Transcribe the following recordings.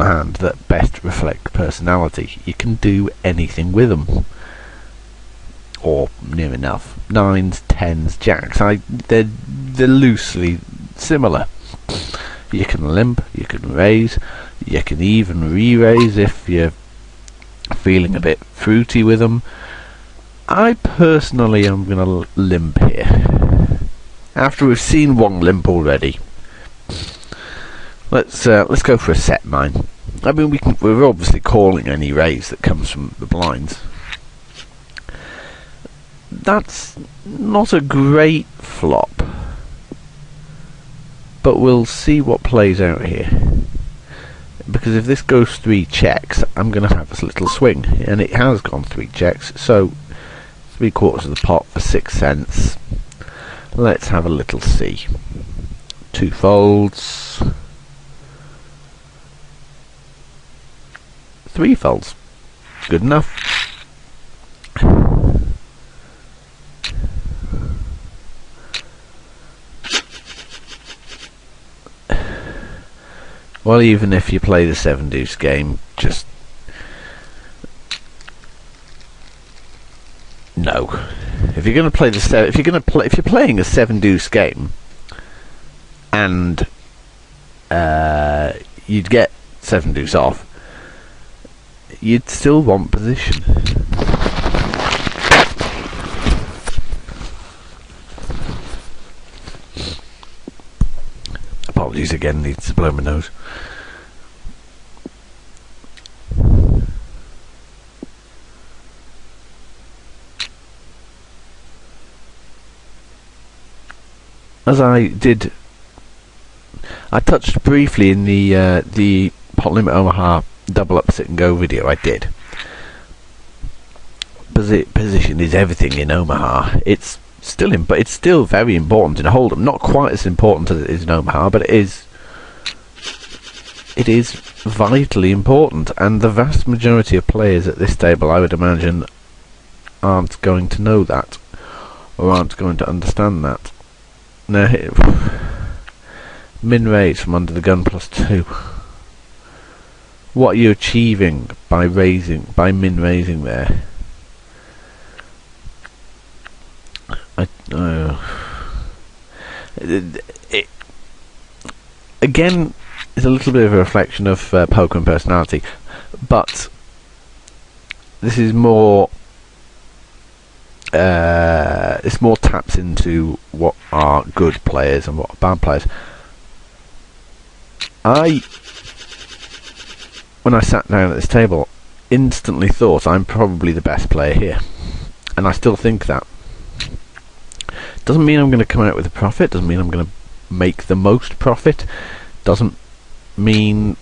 hand that best reflect personality. You can do anything with them, or near enough. 9s, 10s, jacks. They're loosely similar. You can limp, you can raise, you can even re-raise if you're feeling a bit fruity with them. I personally am going to limp here. After we've seen one limp already, let's go for a set mine. I mean, we're obviously calling any raise that comes from the blinds. That's not a great flop, but we'll see what plays out here. Because if this goes 3 checks, I'm going to have this little swing, and it has gone 3 checks, so 3/4 of the pot for 6 cents. Let's have a little see. 2 folds, 3 folds, good enough. Well, even if you play the 7 deuce game, just no. If you're going to play if you're playing a 7 deuce game, and you'd get 7 deuce off, you'd still want position. Apologies again, needs to blow my nose. As I touched briefly in the Pot Limit Omaha double up sit and go video I did. Position is everything in Omaha. It's still very important in Hold'em. Not quite as important as it is in Omaha, but it is vitally important. And the vast majority of players at this table, I would imagine, aren't going to know that, or aren't going to understand that. Now, min raise from under the gun +2. What are you achieving by min raising there? It again is a little bit of a reflection of poker and personality, but this is more. This more taps into what are good players and what are bad players. When I sat down at this table, instantly thought I'm probably the best player here, and I still think that. Doesn't mean I'm going to come out with a profit, doesn't mean I'm going to make the most profit, doesn't mean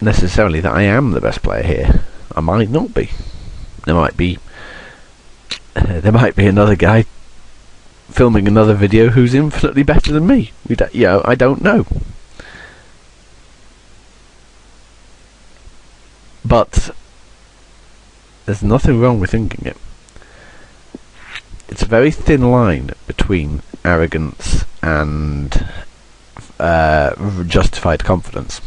necessarily that I am the best player here. I might not be. There might be another guy filming another video who's infinitely better than me. I don't know. But there's nothing wrong with thinking it. It's a very thin line between arrogance and justified confidence.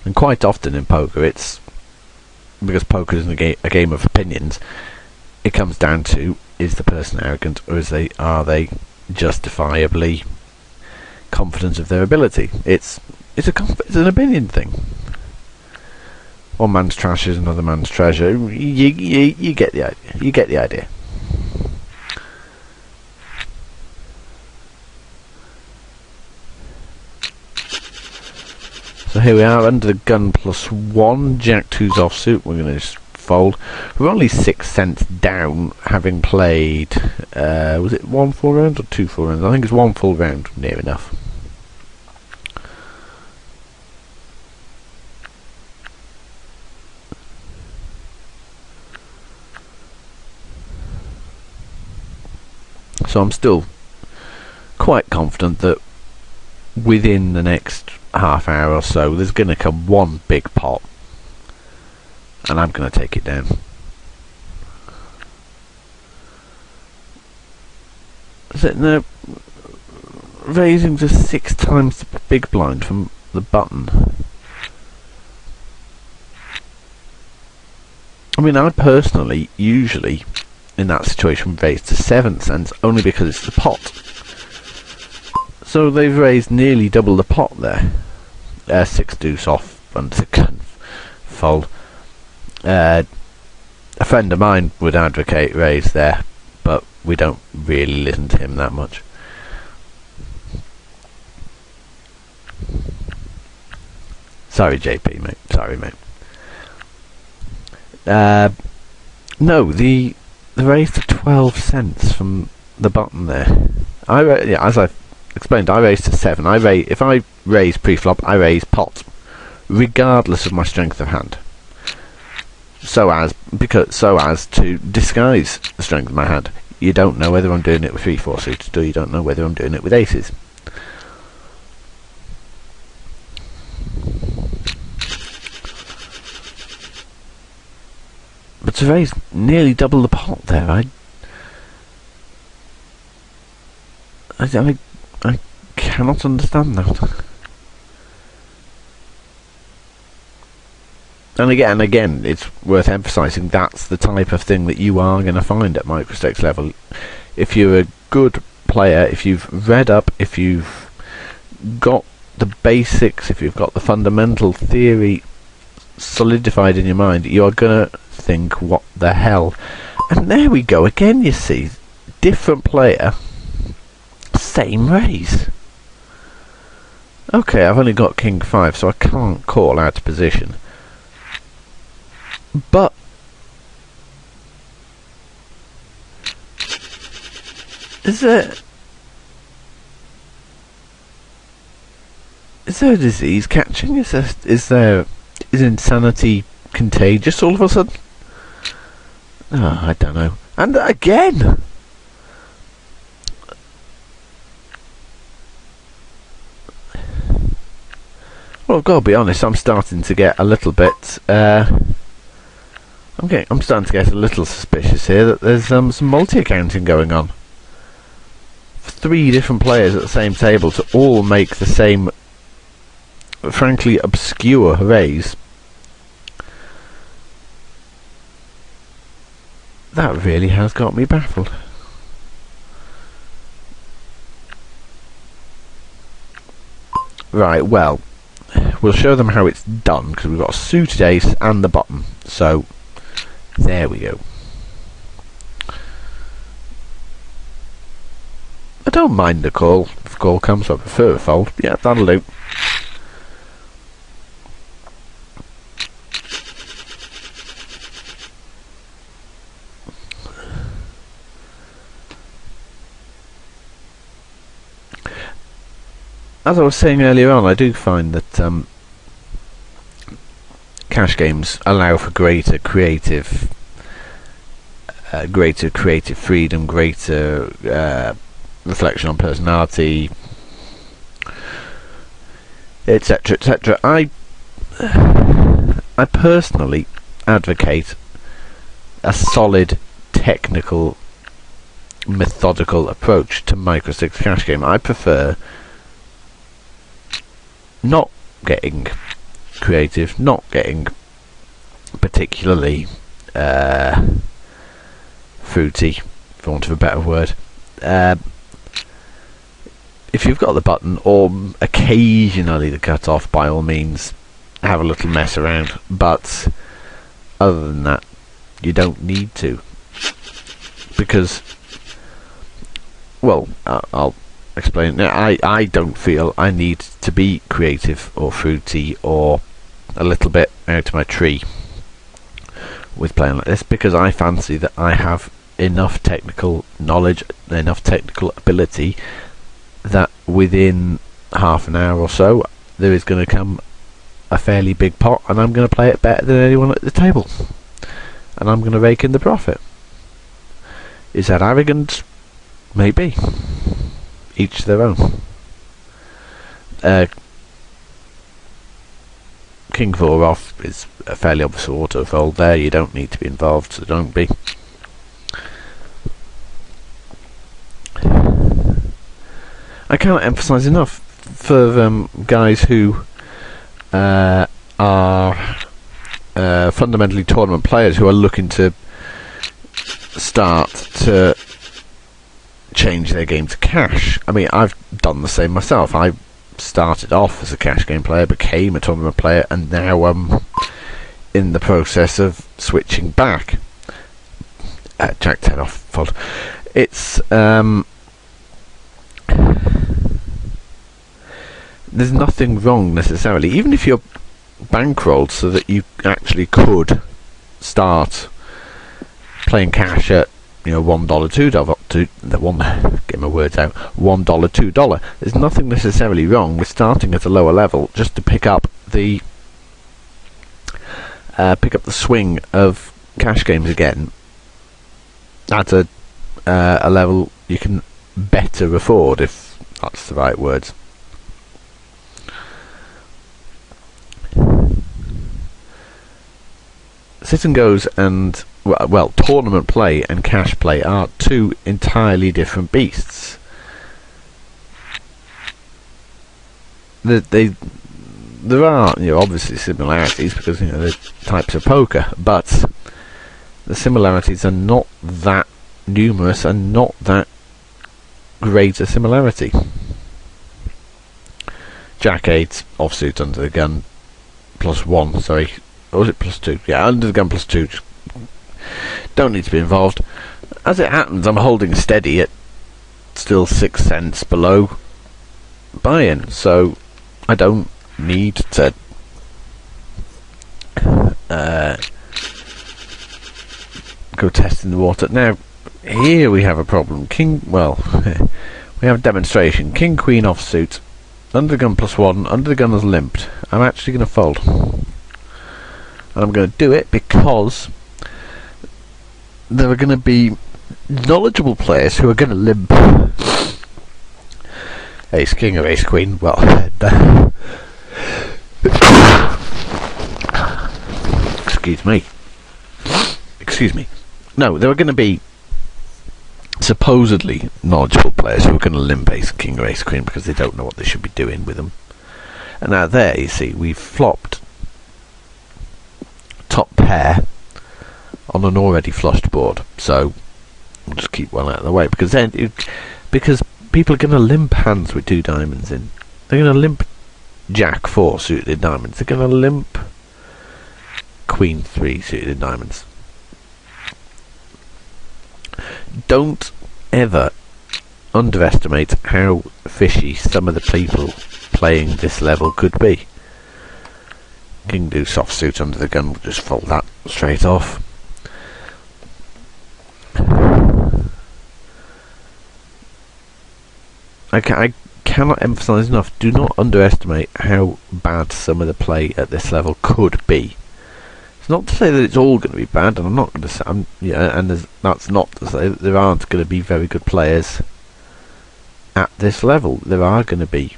And quite often in poker, it's because poker is a game of opinions. It comes down to, is the person arrogant, or are they justifiably confident of their ability? It's an opinion thing. One man's trash is another man's treasure. You get the idea. You get the idea. So here we are under the gun +1. Jack 2's offsuit. We're going to just fold. We're only 6 cents down, having played. Was it 1 full round or 2 full rounds? I think it's 1 full round. Near enough. So I'm still quite confident that within the next half hour or so there's going to come one big pot and I'm going to take it down. No, raising just 6 times the big blind from the button. I mean, I personally, usually, in that situation, raise to 7 cents, only because it's the pot. So they've raised nearly double the pot there. 6 deuce off, and the gun fold. A friend of mine would advocate raise there, but we don't really listen to him that much. Sorry, JP, mate. Sorry, mate. No, the raise to 12 cents from the button there. As I've explained, I raise to 7. If I raise pre-flop, I raise pot, regardless of my strength of hand. So as to disguise the strength of my hand. You don't know whether I'm doing it with 3-4 suited, or you don't know whether I'm doing it with aces. But to raise nearly double the pot there, I cannot understand that. And again, it's worth emphasising that's the type of thing that you are going to find at microstakes level. If you're a good player, if you've read up, if you've got the basics, if you've got the fundamental theory solidified in your mind, you're going to think, what the hell? And there we go again, you see. Different player, same raise. Okay, I've only got king 5, so I can't call out of position. But is there a disease catching? Is insanity contagious all of a sudden? Oh, I don't know. And again, well, I've got to be honest, I'm starting to get a little bit I'm starting to get a little suspicious here that there's some multi-accounting going on. 3 different players at the same table to all make the same, frankly, obscure raise. That really has got me baffled. Right, well, we'll show them how it's done, because we've got a suited ace and the bottom. So there we go. I don't mind the call. If the call comes, I prefer a fold. Yeah, that'll do. As I was saying earlier on, I do find that cash games allow for greater creative freedom, greater reflection on personality, etc., etc. I personally advocate a solid, technical, methodical approach to micro-stakes cash game. I prefer not getting creative, not getting particularly fruity, for want of a better word. If you've got the button, or occasionally the cut off, by all means have a little mess around, but other than that, you don't need to, because, well, I'll explain. Now, I don't feel I need to be creative or fruity or a little bit out of my tree with playing like this, because I fancy that I have enough technical knowledge, enough technical ability, that within half an hour or so there is going to come a fairly big pot, and I'm going to play it better than anyone at the table, and I'm going to rake in the profit. Is that arrogant? Maybe. Each their own. King 4 off is a fairly obvious auto fold there. You don't need to be involved, so don't be. I cannot emphasise enough for guys who are fundamentally tournament players who are looking to start to change their game to cash. I mean, I've done the same myself. I started off as a cash game player, became a tournament player, and now I'm in the process of switching back. Jack 10 off, fold. It's there's nothing wrong necessarily, even if you're bankrolled so that you actually could start playing cash at, you know, $1, $2, get my words out, $1, $2. There's nothing necessarily wrong with starting at a lower level just to pick up the swing of cash games again at a level you can better afford, if that's the right words. Sit and goes and well, tournament play and cash play are two entirely different beasts. There are, you know, obviously similarities because, you know, they're types of poker, but the similarities are not that numerous and not that great a similarity. Jack 8 offsuit under the gun +1, sorry, or was it +2? Yeah, under the gun +2. Just don't need to be involved. As it happens, I'm holding steady at still 6 cents below buy-in, so I don't need to go testing the water. Now, here we have a problem. We have a demonstration. King, Queen offsuit, under the gun +1, under the gun has limped. I'm actually going to fold. And I'm going to do it because there are going to be knowledgeable players who are going to limp Ace King or Ace Queen. Well, excuse me. No, there are going to be supposedly knowledgeable players who are going to limp Ace King or Ace Queen because they don't know what they should be doing with them. And now there, you see, we've flopped top pair on an already flushed board, so we'll just keep one out of the way, because because people are going to limp hands with 2 diamonds in. They're going to limp Jack 4 suited diamonds. They're going to limp Queen 3 suited diamonds. Don't ever underestimate how fishy some of the people playing this level could be. King deuce offsuit under the gun, we'll just fold that straight off. I cannot emphasise enough, do not underestimate how bad some of the play at this level could be. It's not to say that it's all going to be bad, and I'm not going to say, that's not to say that there aren't going to be very good players at this level. There are going to be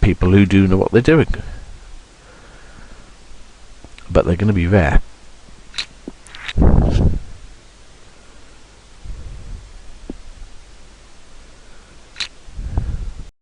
people who do know what they're doing, but they're going to be rare.